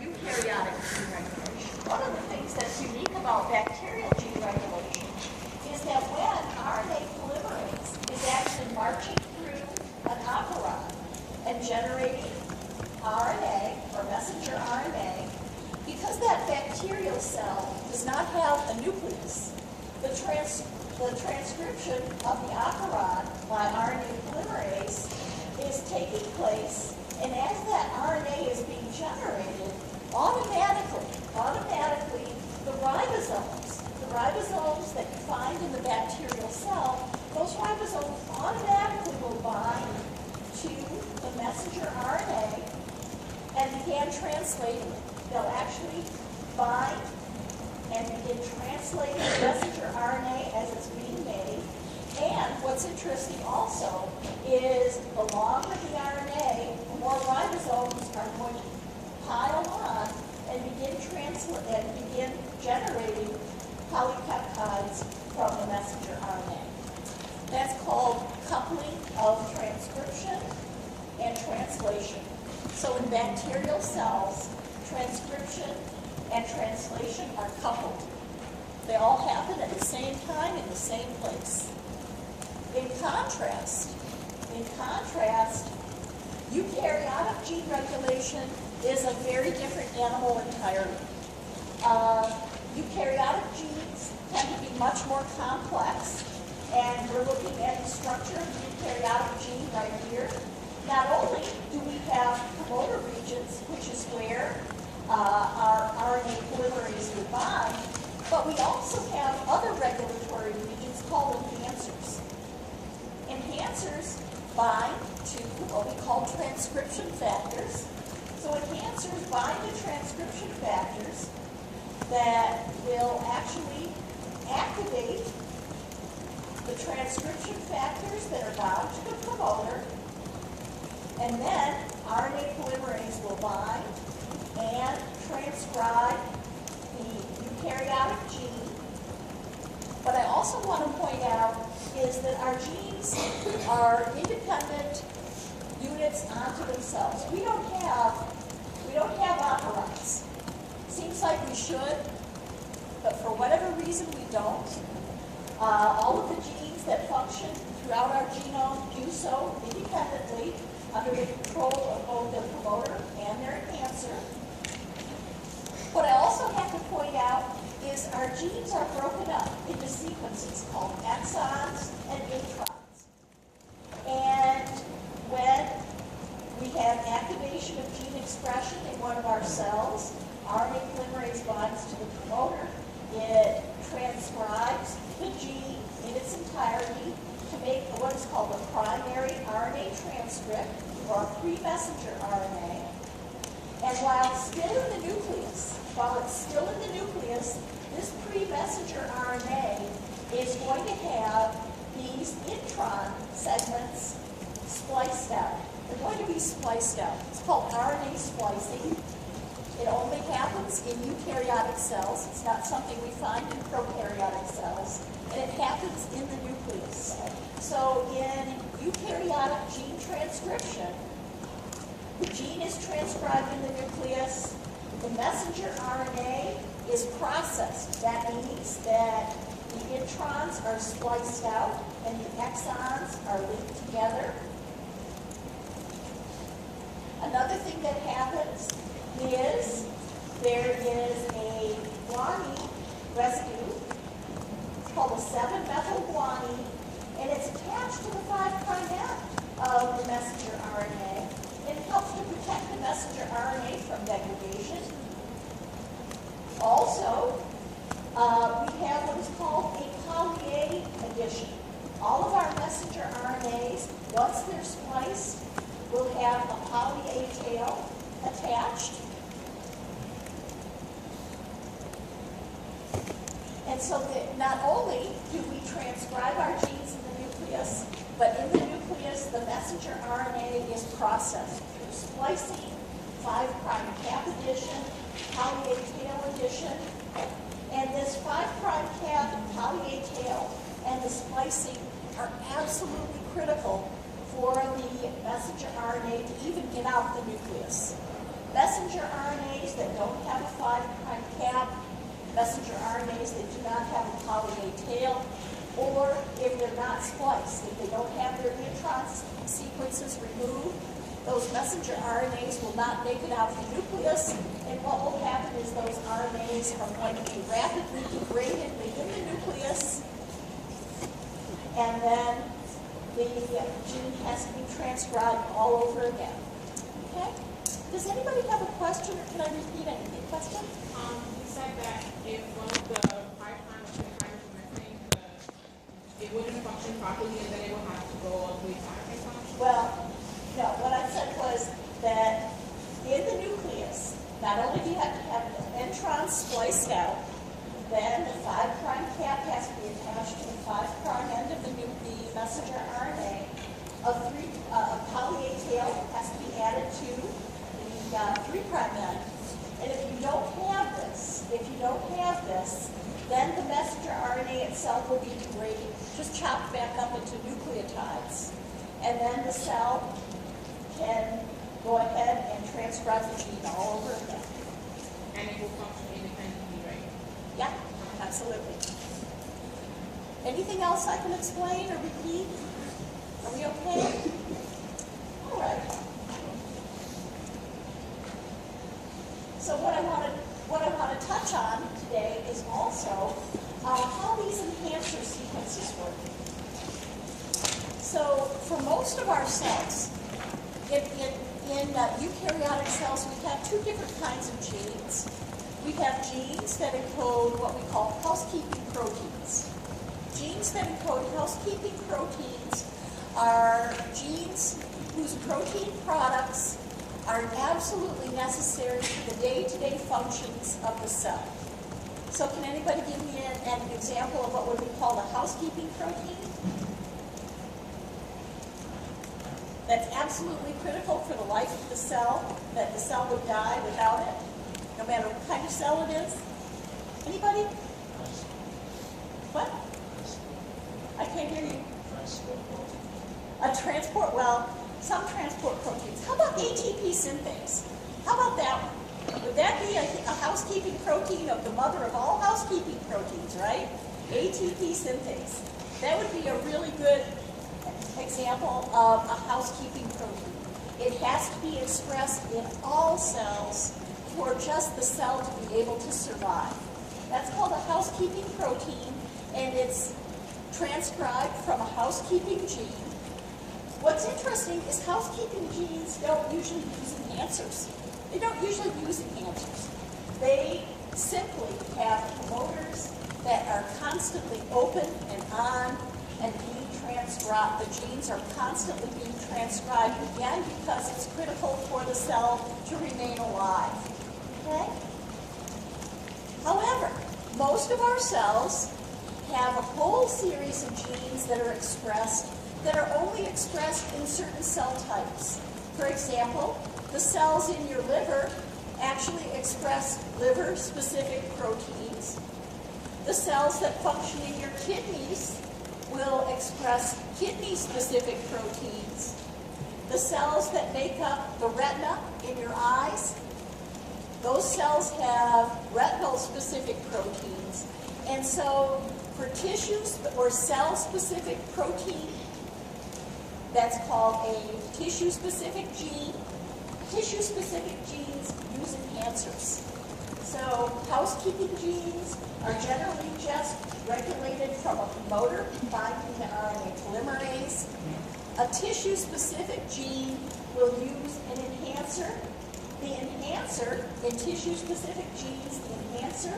eukaryotic gene regulation. One of the things that's unique about bacterial gene regulation is that when RNA polymerase is actually marching through an operon and generating RNA or messenger RNA, because that bacterial cell does not have a nucleus, the transcription of the operon by RNA polymerase is taking place, and as that RNA is being generated, automatically, the ribosomes that you find in the bacterial cell, those ribosomes automatically will bind to the messenger RNA and begin translating it. They'll actually bind and begin translating the messenger RNA as it's being made. And what's interesting also is along with the RNA, more ribosomes are going to pile on and begin generating polypeptides from the messenger RNA. That's called coupling of transcription and translation. So in bacterial cells, transcription and translation are coupled. They all happen at the same time in the same place. In contrast, eukaryotic gene regulation is a very different animal entirely. Eukaryotic genes tend to be much more complex, and we're looking at the structure of the eukaryotic gene right here. Not only do we have promoter regions, which is where our RNA polymerase would bind, but we also have other regulatory regions called enhancers. Enhancers bind to what we call transcription factors. So enhancers bind to transcription factors that will actually activate the transcription factors that are bound to the promoter, and then RNA polymerase will bind and transcribe the eukaryotic gene. What I also want to point out is that our genes are independent units unto themselves. We don't have operons. Seems like we should, but for whatever reason we don't. All of the genes that function throughout our genome do so independently under the control of both their promoter and their enhancer. What I also have to point out is our genes are broken up into sequences called exons and introns. And when we have activation of gene expression in one of our cells, RNA polymerase binds to the promoter. It transcribes the gene in its entirety to make what is called a primary RNA transcript, or a pre-messenger RNA. And while it's still in the nucleus, this pre-messenger RNA is going to have these intron segments spliced out. They're going to be spliced out. It's called RNA splicing. It only happens in eukaryotic cells. It's not something we find in prokaryotic cells. And it happens in the nucleus. So in eukaryotic gene transcription, the gene is transcribed in the nucleus. The messenger RNA is processed. That means that the introns are spliced out and the exons are linked together. Another thing that happens is there is a guanine residue. It's called a 7-methylguanine, and it's attached to the 5' end of the messenger RNA. It helps to protect the messenger RNA from degradation. Also, we have what is called a poly-A addition. All of our messenger RNAs, once they're spliced, will have a poly-A tail attached. And so that not only do we transcribe our genes in the nucleus, but in the nucleus, the messenger RNA is processed through splicing, 5' cap addition, poly-A tail addition, and this 5' cap and poly-A tail and the splicing are absolutely critical for the messenger RNA to even get out the nucleus. Messenger RNAs that messenger RNAs that do not have a poly A tail, or if they're not spliced, if they don't have their intron sequences removed, those messenger RNAs will not make it out of the nucleus, and what will happen is those RNAs are going to be rapidly degraded within the nucleus, and then the gene has to be transcribed all over again. Okay? Does anybody have a question, or can I repeat anything? Question? You said that if one of the 5' or 3' is missing, it wouldn't function properly, and then it would have to go all the way back or something? Well, no, what I said was that in the nucleus, not only do you have to have the intron spliced out, then the 5' cap has to be attached to the 5' end of the messenger RNA. A poly A tail has to be added to the 3' end. And if you don't have this, then the messenger RNA itself will be degraded, just chopped back up into nucleotides. And then the cell can go ahead and transcribe the gene all over again. And it will function independently, right? Yeah, absolutely. Anything else I can explain or repeat? Are we okay? All right. So what I want to touch on today is also how these enhancer sequences work. So for most of our cells, in eukaryotic cells, we have two different kinds of genes. We have genes that encode what we call housekeeping proteins. Genes that encode housekeeping proteins are genes whose protein products are absolutely necessary for the day-to-day functions of the cell. So can anybody give me an example of what would be called a housekeeping protein? That's absolutely critical for the life of the cell, that the cell would die without it, no matter what kind of cell it is. Anybody? What? I can't hear you. A transport, well, some transport proteins. How about ATP synthase? How about that one? Would that be a housekeeping protein of the mother of all housekeeping proteins, right? ATP synthase. That would be a really good example of a housekeeping protein. It has to be expressed in all cells for just the cell to be able to survive. That's called a housekeeping protein, and it's transcribed from a housekeeping gene. What's interesting is housekeeping genes don't usually use enhancers. They don't usually use enhancers. They simply have promoters that are constantly open and on and being transcribed. The genes are constantly being transcribed again because it's critical for the cell to remain alive. Okay? However, most of our cells have a whole series of genes that are expressed that are only expressed in certain cell types. For example, the cells in your liver actually express liver-specific proteins. The cells that function in your kidneys will express kidney-specific proteins. The cells that make up the retina in your eyes, those cells have retinal-specific proteins. And so for tissues or cell-specific protein, that's called a tissue-specific gene. Tissue-specific genes use enhancers. So housekeeping genes are generally just regulated from a promoter binding the RNA polymerase. A tissue-specific gene will use an enhancer. The enhancer, in tissue-specific genes, the enhancer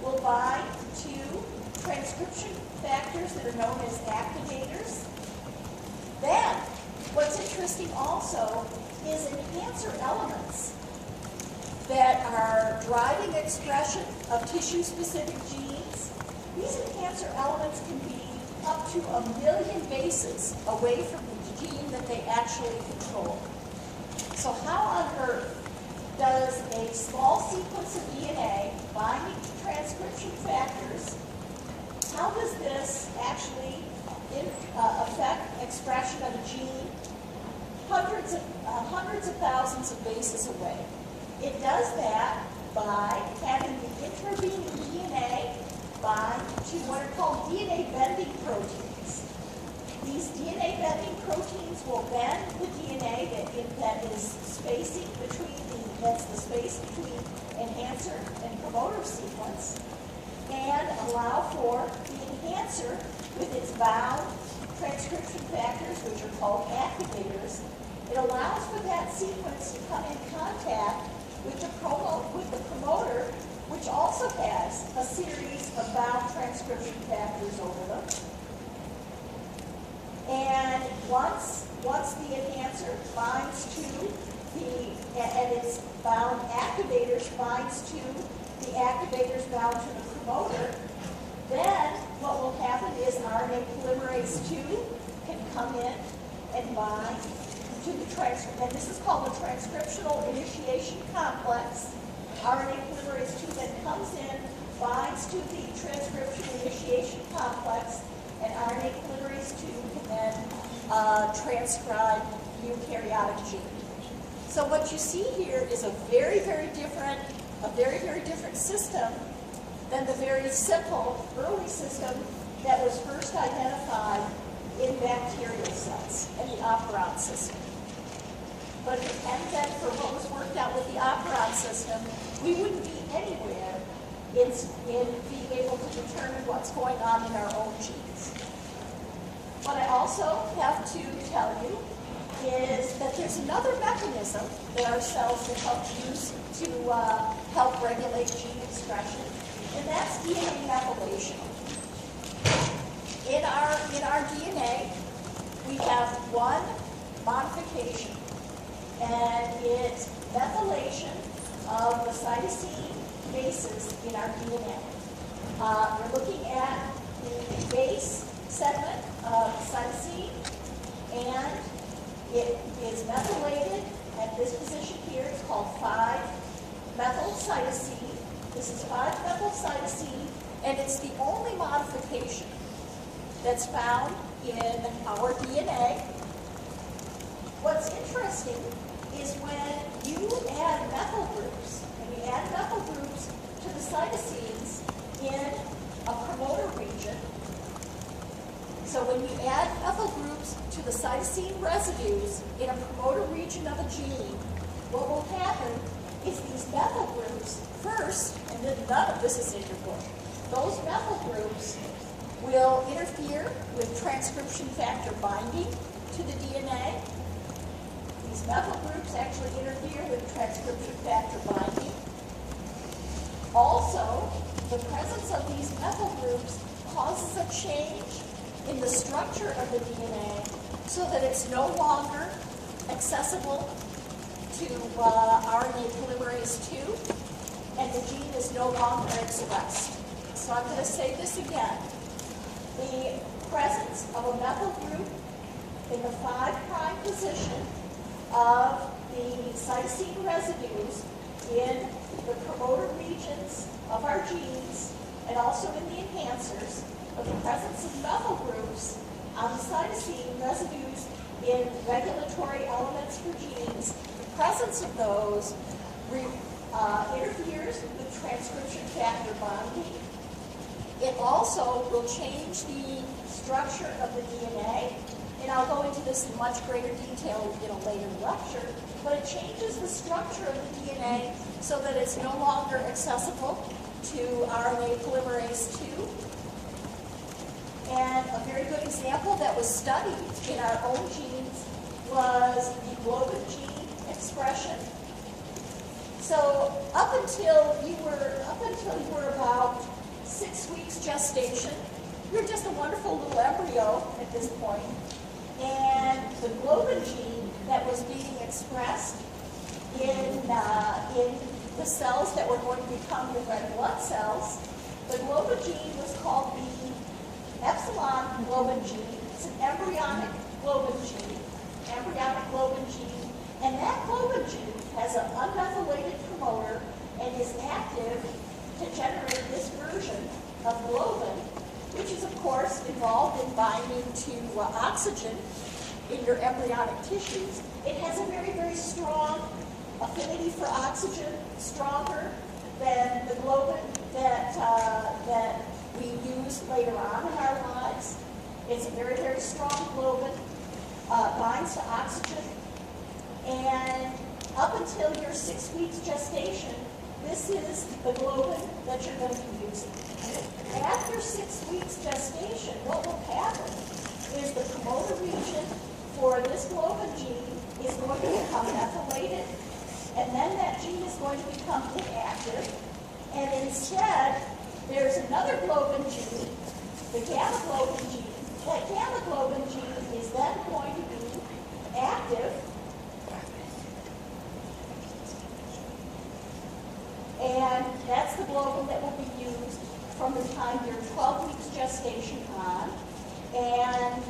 will bind to transcription factors that are known as activators. Then, what's interesting also is enhancer elements that are driving expression of tissue-specific genes. These enhancer elements can be up to 1 million bases away from the gene that they actually control. So how on earth does a small sequence of DNA binding to transcription factors, how does this actually affect expression of a gene hundreds of thousands of bases away? It does that by having the intervening DNA DNA bending proteins. These DNA bending proteins will bend the DNA that is spacing between that's the space between enhancer and promoter sequence, and allow for the enhancer with its bound transcription factors, which are called activators. It allows for that sequence to come in contact with the promoter, which also has a series of bound transcription factors over them. And once the enhancer binds to and its bound activators binds to the activators bound to the promoter, then what will happen is RNA polymerase II can come in and bind to the and this is called the transcriptional initiation complex. RNA polymerase II then comes in, binds to the transcription initiation complex, and RNA polymerase II can then transcribe eukaryotic gene. So what you see here is a very, very different system than the very simple early system that was first identified in bacterial cells and the operon system. But if it hadn't been for what was worked out with the operon system, we wouldn't be anywhere in being able to determine what's going on in our own genes. What I also have to tell you is that there's another mechanism that our cells will help use to help regulate gene expression, and that's DNA methylation. In our DNA, we have one modification, and it's methylation of the cytosine bases in our DNA. We're looking at the base segment of cytosine, and it is methylated at this position here. It's called 5-methylcytosine. This is 5-methylcytosine, and it's the only modification that's found in our DNA. What's interesting is when you add methyl groups, and you add methyl groups to the cytosines in a promoter region. So when you add methyl groups to the cytosine residues in a promoter region of a gene, what will happen is these methyl groups first, and then none of this is in your book, those methyl groups will interfere with transcription factor binding to the DNA. These methyl groups actually interfere with transcription factor binding. Also, the presence of these methyl groups causes a change in the structure of the DNA so that it's no longer accessible to RNA polymerase II, and the gene is no longer expressed. So I'm going to say this again. The presence of a methyl group in the 5' position of the cytosine residues in the promoter regions of our genes and also in the enhancers, but the presence of methyl groups on the cytosine residues in regulatory elements for genes, the presence of those interferes with transcription factor binding. It also will change the structure of the DNA, and I'll go into this in much greater detail in a later lecture, but it changes the structure of the DNA so that it's no longer accessible to RNA polymerase II. And a very good example that was studied in our own genes was the globin gene expression. So up until you were about 6 weeks gestation, you're just a wonderful little embryo at this point. And the globin gene that was being expressed in the cells that were going to become the red blood cells, the globin gene was called the epsilon globin gene. It's an embryonic globin gene, and that globin gene has an unmethylated promoter and is active to generate this version of globin, which is, of course, involved in binding to oxygen in your embryonic tissues. It has a very, very strong affinity for oxygen, stronger than the globin that we use later on in our lives. It's a very, very strong globin, binds to oxygen, and up until your 6 weeks gestation, this is the globin that you're going to be using. After 6 weeks gestation, what will happen is the promoter region for this globin gene is going to become methylated, and then that gene is going to become inactive, and instead, there's another globin gene, the gamma globin gene. That gamma globin gene is then going to be active, and that's the globin that will be used from the time you're 12 weeks gestation on. And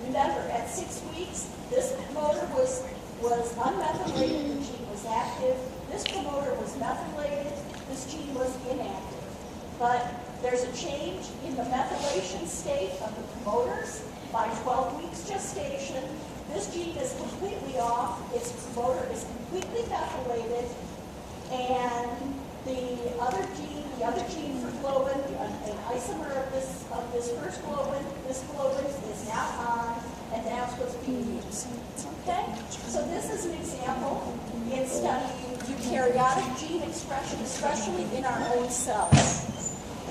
remember, at 6 weeks, this promoter was unmethylated, the gene was active. This promoter was methylated, this gene was inactive. But there's a change in the methylation state of the promoters by 12 weeks gestation. This gene is completely off, its promoter is completely methylated, and the other gene for globin, an isomer of this first globin, this globin is now on, and that's what's being used. Okay? So this is an example in studying eukaryotic gene expression, especially in our own cells.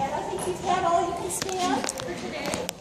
And I think you've had all you can stand for today.